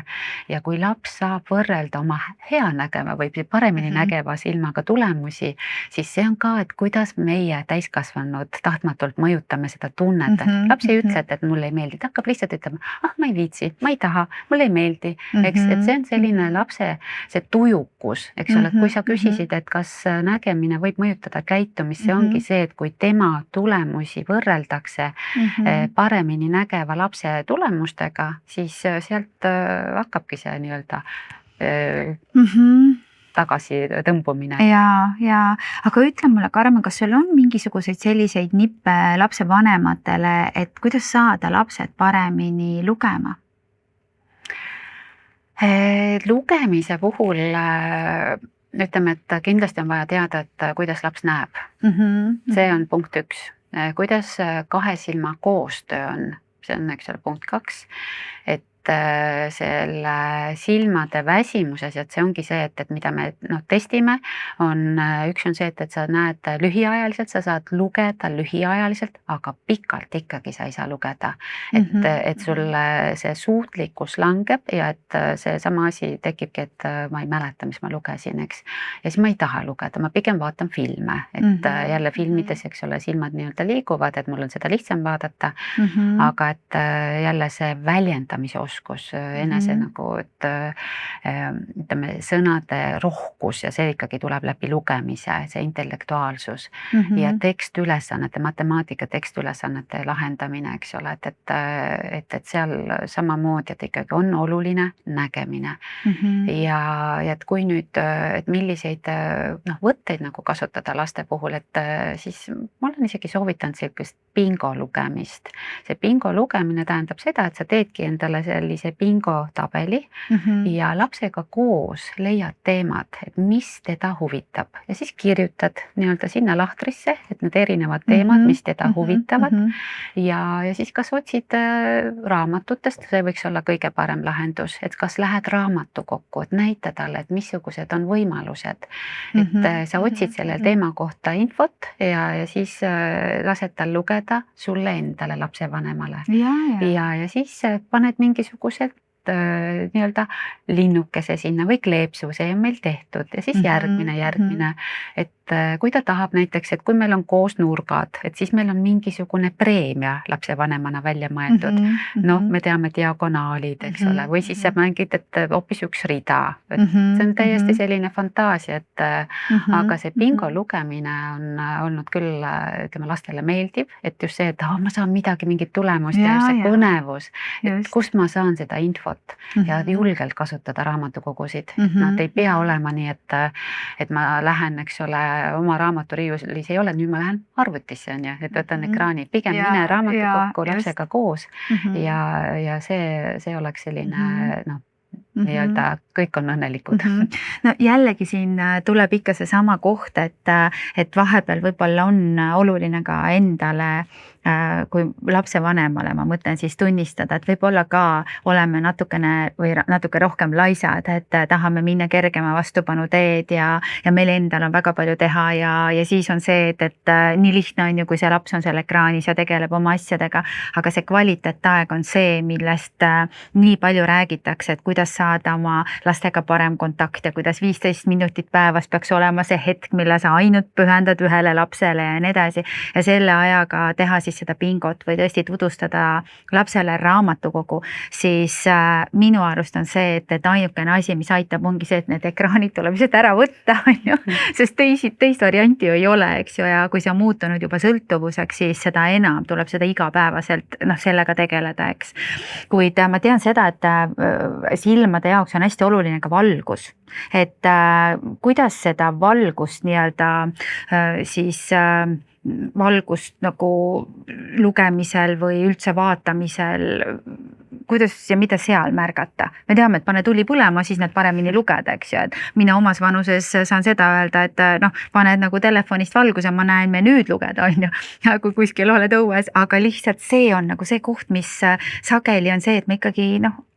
ja kui laps saab võrrelda oma hea nägeva või paremini nägeva silmaga tulemusi, siis see on ka, et kuidas meie täiskasvanud tahtmatult mõjutame seda tunnet. Laps ei ütle, et mulle ei meeldi, ta hakkab lihtsalt ütlema, ma ei viitsi, ma ei taha, mulle ei meeldi. Eks, et see on selline lapse see tujukus, eks ole, et kui sa küsisid, et kas nägemine võib mõjutada käitumist, see ongi see, et kui tema tulemusi võrreldakse paremini nägeva lapse tulemustega, siis sealt hakkabki see nii-öelda tagasi tõmbumine. Ja, aga ütle mulle, Karmen, kas sul on mingisuguseid selliseid nippe lapsevanematele, et kuidas saada lapsed paremini lugema? Lugemise puhul ütleme, et kindlasti on vaja teada, et kuidas laps näeb. See on punkt 1. Kuidas kahe silma koostöö on, see on, eks ole, punkt 2, et selle silmade väsimuses, et see ongi see, et mida me testime, üks on see, et sa näed lühiajaliselt, sa saad lugeda lühiajaliselt, aga pikalt ikkagi sa ei saa lugeda. Et sul see suutlikkus langeb ja et see sama asi tekibki, et ma ei mäleta, mis ma lugesin, eks. Ja siis ma ei taha lugeda, ma pigem vaatan filme, et jälle filmides, eks ole, silmad nii-öelda liiguvad, et mul on seda lihtsam vaadata, aga et jälle see väljendamise enese nagu, et ütleme, sõnade rohkus ja see ikkagi tuleb läbi lugemise, see intellektuaalsus ja tekstülesannete, matemaatika tekstülesannete lahendamine, eks ole, et seal samamoodi, et ikkagi on oluline nägemine ja et kui nüüd, et milliseid võtteid nagu kasutada laste puhul, et siis ma olen isegi soovitanud sellist bingo lugemist. See bingo lugemine tähendab seda, et sa teedki endale sellise bingo tabeli ja lapsega koos leiad teemad, et mis teda huvitab ja siis kirjutad nii-öelda sinna lahtrisse, et need erinevad teemad, mis teda huvitavad ja siis kas otsid raamatutest, see võiks olla kõige parem lahendus, et kas lähed raamatukokku, et näita talle, et missugused on võimalused, et sa otsid selle teema kohta infot ja siis lased tal lugeda sulle endale lapsevanemale ja siis paned mingisugused nii-öelda linnukese sinna või kleepsu, see on meil tehtud ja siis järgmine, et kui ta tahab näiteks, et kui meil on koos nurgad, et siis meil on mingisugune preemia lapsevanemana välja mõeldud. Me teame diagonaalid, eks ole, või siis sa mängid, et hoopis üks rida. Et see on täiesti selline fantaasia, et aga see bingo lugemine on olnud küll, ütleme, lastele meeldib, et just see, et ma saan midagi, mingit tulemust ja see põnevus, et kust ma saan seda infot ja julgelt kasutada raamatukogusid. Nad ei pea olema nii, et ma lähen, eks ole, oma raamaturiiulis ei ole, nüüd ma lähen arvutisse, on ju, et võtan ekraani, pigem mine raamatukokku lapsega koos ja see oleks selline nii-öelda kõik on õnnelikud. No jällegi siin tuleb ikka seesama koht, et vahepeal võib-olla on oluline ka endale kui lapsevanemale, ma mõtlen siis tunnistada, et võib-olla ka oleme natukene või natuke rohkem laisad, et tahame minna kergema vastupanu teed ja meil endal on väga palju teha ja siis on see, et nii lihtne on ju, kui see laps on seal ekraanis ja tegeleb oma asjadega, aga see kvaliteetaeg on see, millest nii palju räägitakse, et kuidas saada oma lastega parem kontakt ja kuidas 15 minutit päevas peaks olema see hetk, mille sa ainult pühendad ühele lapsele ja nii edasi ja selle ajaga teha siis seda bingot või tõesti tutvustada lapsele raamatukogu, siis minu arust on see, et ainukene asi, mis aitab, ongi see, et need ekraanid tuleb lihtsalt ära võtta, on ju, sest teist varianti ju ei ole, eks ju, ja kui see on muutunud juba sõltuvuseks, siis seda enam tuleb seda igapäevaselt sellega tegeleda, eks. Kuid ma tean seda, et silmade jaoks on hästi oluline ka valgus, et kuidas seda valgust nii-öelda siis valgust nagu lugemisel või üldse vaatamisel, kuidas ja mida seal märgata? Me teame, et pane tuli põlema, siis need paremini lugeda, eks ju, et mina omas vanuses saan seda öelda, et paned nagu telefonist valguse, ma näen menüüd lugeda, on ju, kui kuskil oled õues, aga lihtsalt see on nagu see koht, mis sageli on see, et me ikkagi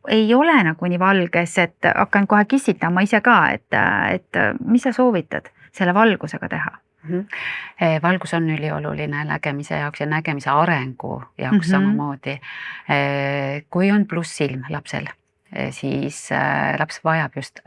ei ole nagu nii valges, et hakkan kohe kissitama ise ka, et mis sa soovitad selle valgusega teha? Valgus on ülioluline nägemise jaoks ja nägemise arengu jaoks samamoodi. Kui on plussilm lapsel, siis laps vajab just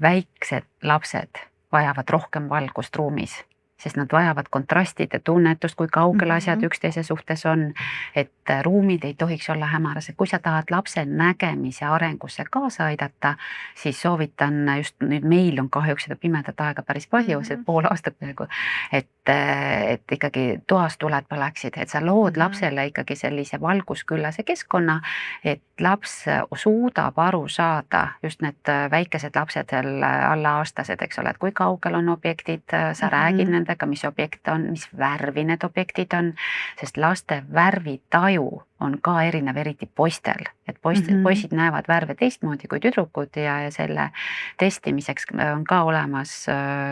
väiksed lapsed vajavad rohkem valgust ruumis, sest nad vajavad kontrastide tunnetust, kui kaugel asjad üksteise suhtes on, et ruumid ei tohiks olla hämaras. Kui sa tahad lapse nägemise arengusse kaasa aidata, siis soovitan just nüüd meil on kahjuks seda pimedat aega päris palju, see pool aastat peaaegu, et ikkagi toas tuled põleksid, et sa lood lapsele ikkagi sellise valgusküllase keskkonna, et laps suudab aru saada, just need väikesed lapsed seal alla-aastased, eks ole, et kui kaugel on objektid, sa räägid nendega, mis objekt on, mis värvi need objektid on, sest laste värvitaju on ka erinev, eriti poistel, et poisid näevad värve teistmoodi kui tüdrukud ja selle testimiseks on ka olemas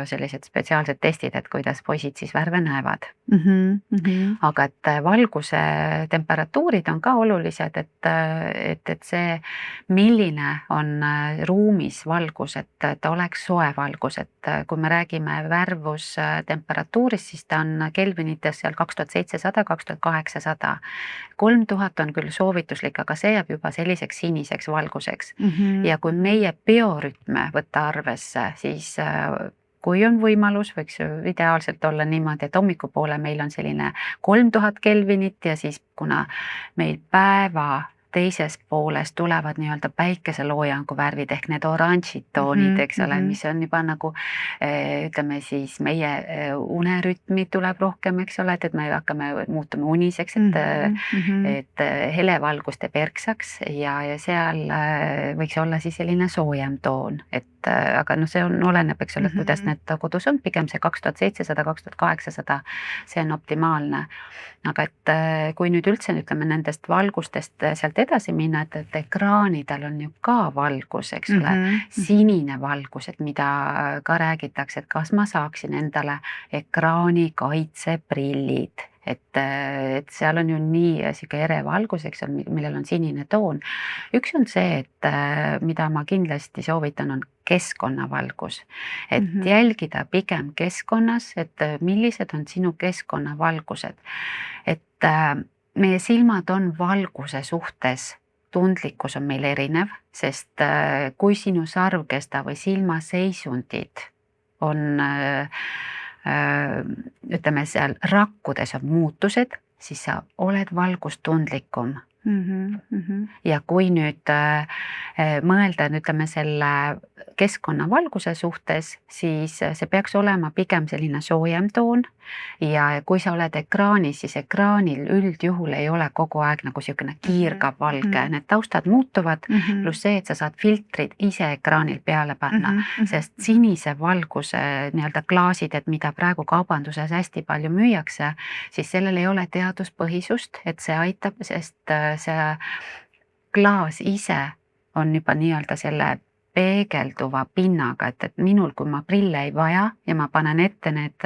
sellised spetsiaalsed testid, et kuidas poisid siis värve näevad. Aga et valguse temperatuurid on ka olulised, et see, milline on ruumis valgus, et oleks soe valgus, et kui me räägime värvustemperatuurist, siis ta on kelvinites seal 2700, 2800. 3000 on küll soovituslik, aga see jääb juba selliseks siniseks valguseks. Ja kui meie biorütme võtta arvesse, siis kui on võimalus, võiks ideaalselt olla niimoodi, et hommikupoole meil on selline 3000 kelvinit ja siis kuna meil päeva teises pooles tulevad nii-öelda päikeseloojangu värvid ehk need oranžid toonid, eks ole, mis on juba nagu ütleme siis meie unerütmi tuleb rohkem, eks ole, et me hakkame muutuma uniseks, et helevalgus teeb erksaks ja seal võiks olla siis selline soojem toon, et aga see on oleneb, eks ole, kuidas need kodus on, pigem see 2700, 2800, see on optimaalne. Aga et kui nüüd üldse ütleme nendest valgustest sealt edasi minna, et ekraanidel on ju ka valgus, eks ole, sinine valgus, et mida ka räägitakse, et kas ma saaksin endale ekraani kaitseprillid, et seal on ju nii siuke ere valgus, eks ole, millel on sinine toon. Üks on see, et mida ma kindlasti soovitan, on keskkonnavalgus, et jälgida pigem keskkonnas, et millised on sinu keskkonnavalgused, et meie silmad on valguse suhtes, tundlikkus on meil erinev, sest kui sinu sarvkesta või silmaseisundid on ütleme seal rakkudes on muutused, siis sa oled valgustundlikum. Ja kui nüüd mõelda, ütleme selle keskkonnavalguse suhtes, siis see peaks olema pigem selline soojem toon ja kui sa oled ekraanis, siis ekraanil üldjuhul ei ole kogu aeg nagu siukene kiirgav valge, need taustad muutuvad, pluss see, et sa saad filtrid ise ekraanil peale panna, sest sinise valguse nii-öelda klaasid, et mida praegu kaubanduses hästi palju müüakse, siis sellel ei ole teaduspõhisust, et see aitab, sest see klaas ise on juba nii-öelda selle peegelduva pinnaga, et minul, kui ma prille ei vaja ja ma panen ette need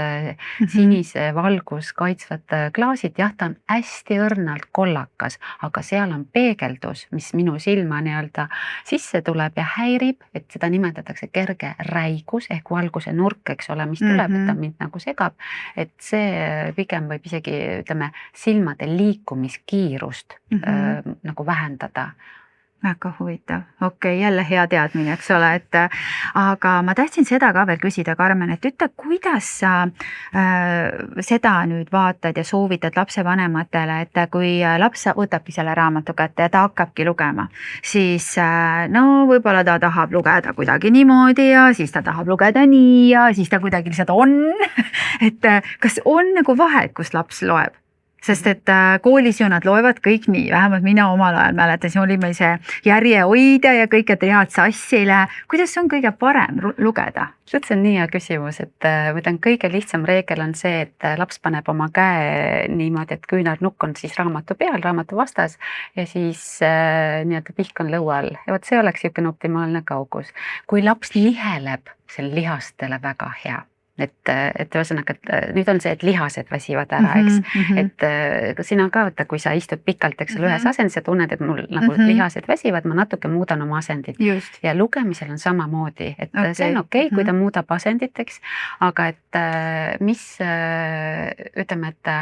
sinise valgus kaitsvad klaasid, jah, ta on hästi õrnalt kollakas, aga seal on peegeldus, mis minu silma nii-öelda sisse tuleb ja häirib, et seda nimetatakse kerge räigus ehk valguse nurk, eks ole, mis tuleb, et ta mind nagu segab, et see pigem võib isegi, ütleme, silmade liikumiskiirust nagu vähendada. Väga huvitav. Okei, jälle hea teadmine, eks ole, et aga ma tahtsin seda ka veel küsida, Karmen, et ütle, kuidas sa seda nüüd vaatad ja soovitad lapsevanematele, et kui laps võtabki selle raamatu kätte ja ta hakkabki lugema, siis no võib-olla ta tahab lugeda kuidagi niimoodi ja siis ta tahab lugeda nii ja siis ta kuidagi lihtsalt on. Et kas on nagu vahet, kus laps loeb? Sest et koolis ju nad loevad kõik nii, vähemalt mina omal ajal mäletasin, oli meil see järjehoidja ja kõik, et head sassile. Kuidas on kõige parem lugeda? See on nii hea küsimus, et ma tean, kõige lihtsam reegel on see, et laps paneb oma käe niimoodi, et küünarnukk on siis raamatu peal, raamatu vastas ja siis nii-öelda pihk on lõua all. Ja võt see oleks niisugune optimaalne kaugus. Kui laps niheleb, see on lihastele väga hea. Et ühesõnaga, et nüüd on see, et lihased väsivad ära, eks. Et sina ka, kui sa istud pikalt, eks ole, ühes asendis ja tunned, et mul nagu lihased väsivad, ma natuke muudan oma asendit. Just. Ja lugemisel on samamoodi, et see on okei, kui ta muudab asendit, eks. Aga et mis, ütleme, et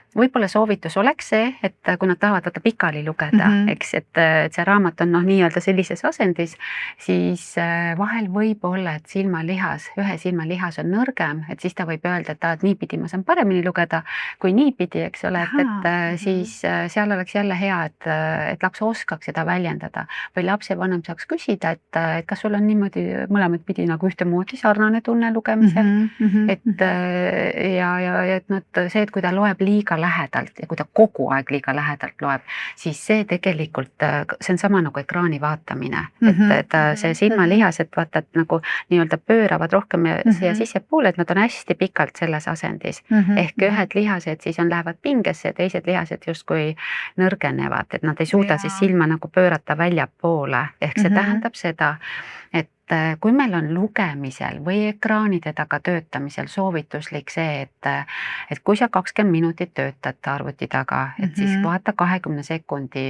võib-olla soovitus oleks see, et kui nad tahavad võtta pikali lugeda, eks, et see raamat on nii-öelda sellises asendis, siis vahel võib olla, et silmalihas, ühe silmalihas on nõrgem, et siis ta võib öelda, et niipidi ma saan paremini lugeda kui niipidi, eks ole, et siis seal oleks jälle hea, et laps oskaks seda väljendada või lapsevanem saaks küsida, et kas sul on niimoodi mõlemad pidi nagu ühtemoodi sarnane tunne lugemisel, et ja et see, et kui ta loeb liiga lähedalt ja kui ta kogu aeg liiga lähedalt loeb, siis see tegelikult, see on sama nagu ekraani vaatamine, et see silmalihased vaata, et nagu nii-öelda pööravad rohkem siia sissepoole, et nad on hästi pikalt selles asendis. Ehk ühed lihased siis lähevad pingesse ja teised lihased justkui nõrgenevad, et nad ei suuda siis silma nagu pöörata väljapoole. Ehk see tähendab seda, et kui meil on lugemisel või ekraanide taga töötamisel soovituslik see, et kui sa 20 minutit töötad arvuti taga, et siis vaata 20 sekundi,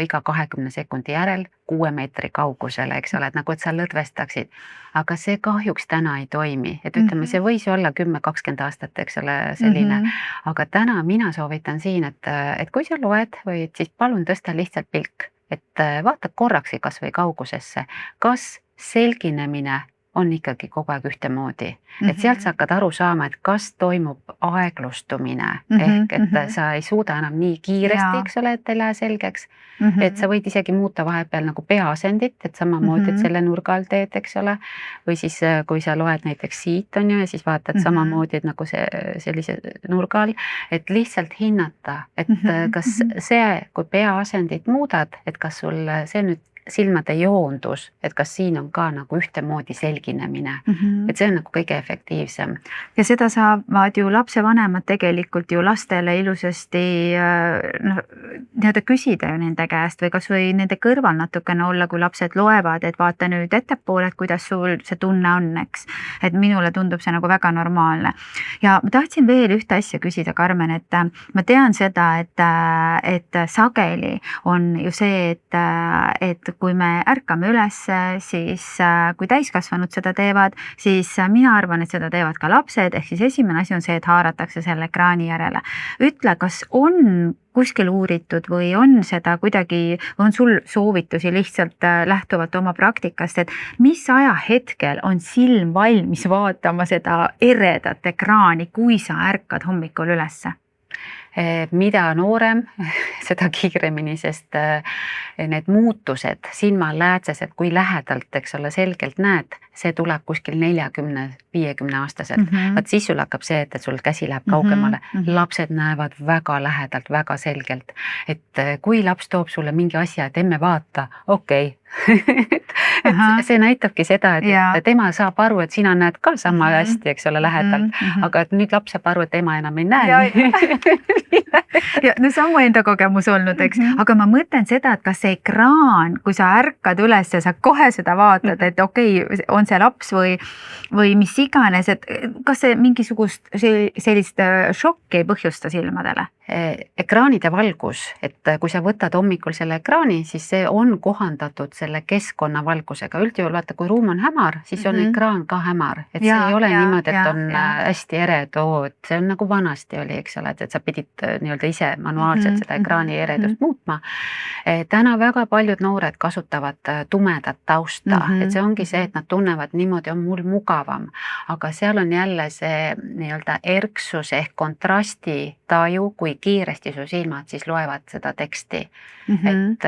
iga 20 sekundi järel 6 meetri kaugusele, eks ole, et nagu, et sa lõdvestaksid. Aga see kahjuks täna ei toimi, et ütleme, see võis olla 10-20 aastat, eks ole, selline. Aga täna mina soovitan siin, et kui sa loed või siis palun tõsta lihtsalt pilk, et vaata korraksi kas või kaugusesse, kas selginemine on ikkagi kogu aeg ühtemoodi. Et sealt sa hakkad aru saama, et kas toimub aeglustumine, ehk et sa ei suuda enam nii kiiresti, eks ole, et ei lähe selgeks. Et sa võid isegi muuta vahepeal nagu peaasendit, et samamoodi, et selle nurga all teed, eks ole. Või siis, kui sa loed näiteks siit on ju, ja siis vaatad samamoodi, et nagu sellise nurga all, et lihtsalt hinnata, et kas see, kui peaasendit muudad, et kas sul see nüüd silmade joondus, et kas siin on ka nagu ühtemoodi selginemine. Et see on nagu kõige efektiivsem. Ja seda saavad ju lapsevanemad tegelikult ju lastele ilusasti küsida ju nende käest või kas või nende kõrval natukene olla, kui lapsed loevad, et vaata nüüd ettepoole, et kuidas sul see tunne on, eks. Et minule tundub see nagu väga normaalne. Ja ma tahtsin veel ühte asja küsida, Karmen, et ma tean seda, et sageli on ju see, et kui me ärkame üles, siis kui täiskasvanud seda teevad, siis mina arvan, et seda teevad ka lapsed, ehk siis esimene asi on see, et haaratakse selle ekraani järele. Ütle, kas on kuskil uuritud või on seda kuidagi, on sul soovitusi lihtsalt lähtuvalt oma praktikast, et mis ajahetkel on silm valmis vaatama seda eredat ekraani, kui sa ärkad hommikul ülesse? Mida noorem, seda kiiremini, sest need muutused, silmaläätsesed, kui lähedalt, eks ole, selgelt näed, see tuleb kuskil 40-50 aastaselt. Vaat siis sul hakkab see, et sul käsi läheb kaugemale. Lapsed näevad väga lähedalt, väga selgelt. Et kui laps toob sulle mingi asja, et emme vaata, okei. Et see näitabki seda, et tema saab aru, et sina näed ka sama hästi, eks ole, lähedalt. Aga et nüüd laps saab aru, et ema enam ei näe. ja no see on mu enda kogemus olnud, eks, aga ma mõtlen seda, et kas see ekraan, kui sa ärkad üles ja sa kohe seda vaatad, et okei, on see laps või mis iganes, et kas see mingisugust sellist šokki ei põhjusta silmadele? Ekraanide valgus, et kui sa võtad hommikul selle ekraani, siis see on kohandatud selle keskkonna valgusega. Üldjuhul vaata, kui ruum on hämar, siis on ekraan ka hämar. Et see ei ole niimoodi, et on hästi eredoo, et see on nagu vanasti oli, eks ole, et sa pidid nii-öelda ise manuaalselt seda ekraani eredust muutma. Täna väga paljud noored kasutavad tumedat tausta, et see ongi see, et nad tunnevad niimoodi, on mul mugavam, aga seal on jälle see nii-öelda erksus ehk kontrasti taju, kui kiiresti su silmad siis loevad seda teksti. Et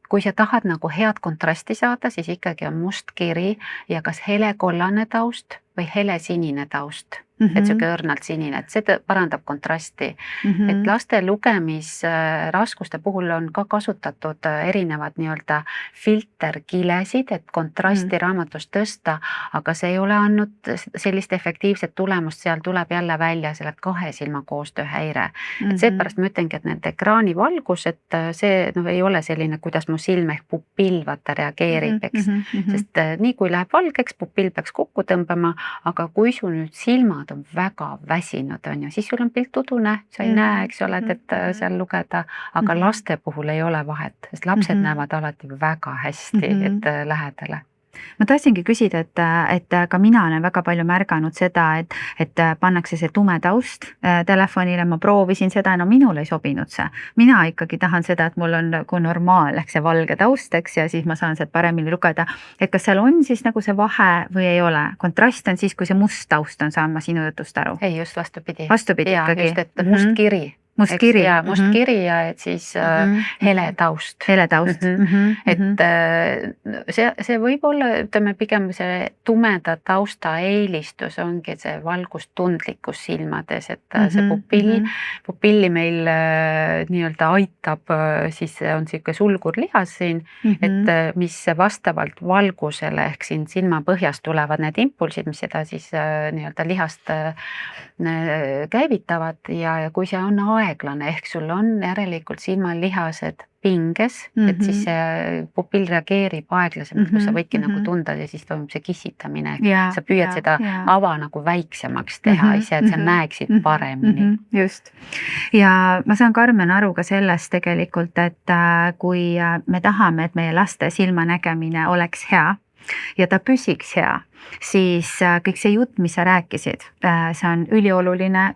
kui sa tahad nagu head kontrasti saada, siis ikkagi on must kiri ja kas helekollane taust või helesinine taust. Et siuke õrnalt sinine, et see parandab kontrasti. Et laste lugemisraskuste puhul on ka kasutatud erinevad nii-öelda filterkilesid, et kontrasti raamatust tõsta, aga see ei ole andnud sellist efektiivset tulemust, seal tuleb jälle välja selle kahe silma koostöö häire. Et seepärast ma ütlengi, et need ekraani valgus, et see ei ole selline, kuidas mu silm ehk pupill vaata reageerib, eks. Sest nii kui läheb valgeks, pupill peaks kokku tõmbama, aga kui su nüüd silmad on väga väsinud, on ju, siis sul on pilt udune, sa ei näe, eks ole, et seal lugeda, aga laste puhul ei ole vahet, sest lapsed näevad alati väga hästi, et lähedale. Ma tahtsingi küsida, et ka mina olen väga palju märganud seda, et pannakse see tume taust telefonile, ma proovisin seda, no minul ei sobinud see. Mina ikkagi tahan seda, et mul on nagu normaal, ehk see valge taust, eks, ja siis ma saan sealt paremini lugeda. Et kas seal on siis nagu see vahe või ei ole? Kontrast on siis, kui see must taust on, saan ma sinu jutust aru? Ei, just vastupidi. Vastupidi ikkagi? Just, et must kiri. Must kiri. Ja must kiri ja et siis hele taust. Hele taust. Et see võib olla, ütleme pigem see tumeda tausta eelistus ongi see valgustundlikkus silmades, et see pupilli meil nii-öelda aitab, siis on siuke sulgurlihas siin, et mis vastavalt valgusele ehk siin silma põhjast tulevad need impulsid, mis seda siis nii-öelda lihast käivitavad ja kui see on aeglane, ehk sul on järelikult silmalihased pinges, et siis see pupill reageerib aeglasemalt, kus sa võidki nagu tunda ja siis toimub see kissitamine. Sa püüad seda ava nagu väiksemaks teha ise, et sa näeksid paremini. Just. Ja ma saan, Karmen, aru ka sellest tegelikult, et kui me tahame, et meie laste silmanägemine oleks hea ja ta püsiks hea, siis kõik see jutt, mis sa rääkisid, see on ülioluline,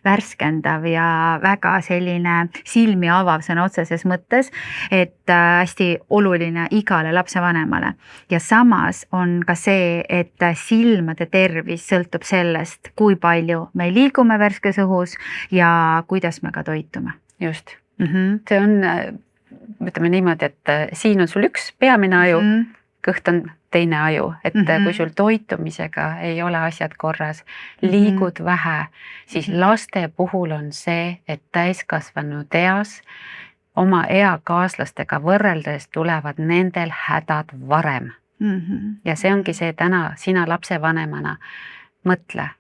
värskendav ja väga selline silmi avav sõna otseses mõttes, et hästi oluline igale lapsevanemale. Ja samas on ka see, et silmade tervis sõltub sellest, kui palju me liigume värskes õhus ja kuidas me ka toitume. Just. See on, ütleme niimoodi, et siin on sul üks peamine aju, kõht on teine aju, et kui sul toitumisega ei ole asjad korras, liigud vähe, siis laste puhul on see, et täiskasvanud eas oma eakaaslastega võrreldes tulevad nendel hädad varem. Ja see ongi see täna sina lapsevanemana mõtle.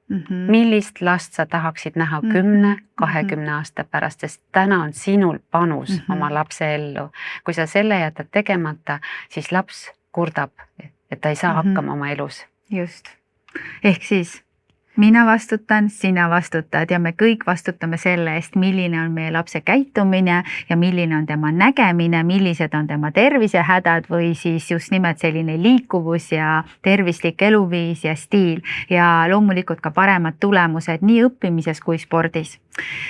Millist last sa tahaksid näha 10-20 aasta pärast, sest täna on sinul panus oma lapse ellu. Kui sa selle jätad tegemata, siis laps kurdab, et ta ei saa hakkama oma elus. Just. Ehk siis mina vastutan, sina vastutad ja me kõik vastutame selle eest, milline on meie lapse käitumine ja milline on tema nägemine, millised on tema tervisehädad või siis just nimelt selline liikuvus ja tervislik eluviis ja stiil ja loomulikult ka paremad tulemused nii õppimises kui spordis.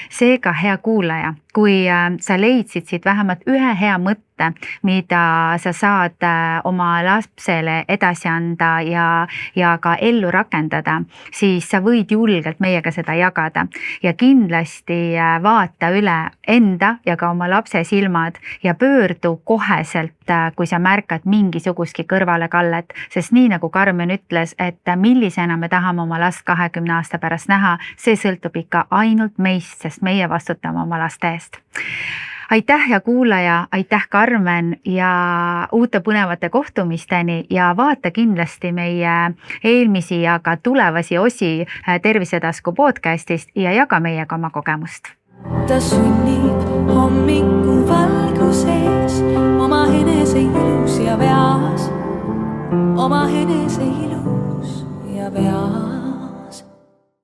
Seega, hea kuulaja, kui sa leidsid siit vähemalt ühe hea mõtte, mida sa saad oma lapsele edasi anda ja ka ellu rakendada, siis sa võid julgelt meiega seda jagada ja kindlasti vaata üle enda ja ka oma lapse silmad ja pöördu koheselt, kui sa märkad mingisugustki kõrvalekallet, sest nii nagu Karmen ütles, et millisena me tahame oma last 20 aasta pärast näha, see sõltub ikka ainult meist, sest meie vastutame oma laste eest. aitäh, hea kuulaja, aitäh, Karmen, ja uute põnevate kohtumisteni ja vaata kindlasti meie eelmisi ja ka tulevasi osi Tervisetasku podcastist ja jaga meiega oma kogemust. ta sünnib hommikuvalguses oma enese ilus ja veas, oma enese ilus ja veas.